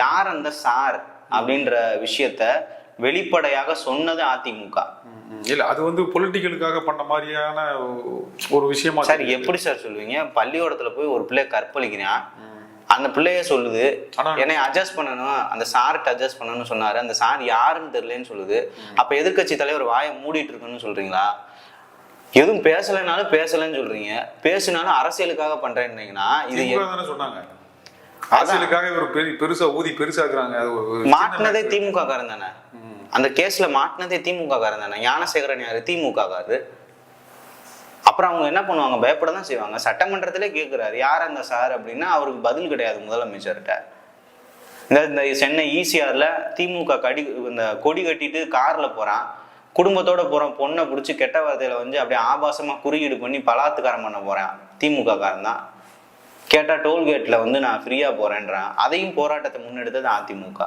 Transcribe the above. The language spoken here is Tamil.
யார் அந்த சார் அப்படின்ற விஷயத்த வெளிப்படையாக சொன்னது அதிமுக. இல்ல அது வந்து பொலிட்டிக்கலுக்காக பண்ண மாதிரியான ஒரு விஷயமா சார். எப்படி சார் சொல்லுவீங்க? பள்ளிக்கூடத்துல போய் ஒரு பிள்ளைய கற்பழிக்கிறான், அந்த பிள்ளைய சொல்லுது என்னை அட்ஜஸ்ட் பண்ணணும், அந்த சார்கிட்ட அட்ஜஸ்ட் பண்ணணும்னு சொன்னாரு, அந்த சார் யாருன்னு தெரியலன்னு சொல்லுது. அப்ப எதிர்கட்சி தலைவர் வாயை மூடிட்டு இருக்குன்னு சொல்றீங்களா? எதுவும் பேசலைனாலும் பேசலன்னு சொல்றீங்க, பேசினாலும் அரசியலுக்காக பண்றேன்னீங்கன்னா இது சொன்னாங்க. அரசியலுக்காக ஒரு பெருசா ஊதி பெருசாக்குறாங்க. மாட்டினதே திமுக காரன் தானே, அந்த கேஸ்ல மாட்டினதே திமுக காரன் தானே. ஞானசேகரன் யாரு? திமுக காரு. அப்புறம் அவங்க என்ன பண்ணுவாங்க? பயப்பட தான் செய்வாங்க. சட்டமன்றத்திலே கேட்கிறாரு யார் அந்த சார் அப்படின்னா அவருக்கு பதில் கிடையாது முதலமைச்சர்கிட்ட. இந்த சென்னை ஈசிஆர்ல திமுக இந்த கொடி கட்டிட்டு கார்ல போறான், குடும்பத்தோட போறான், பொண்ணை பிடிச்சி கெட்ட வார்த்தையில வந்து அப்படியே ஆபாசமா குறியீடு பண்ணி பலாத்காரம் பண்ண போறேன் திமுக காரன் தான். கேட்டா டோல்கேட்ல வந்து நான் ஃப்ரீயா போறேன்றான். அதையும் போராட்டத்தை முன்னெடுத்தது அதிமுக.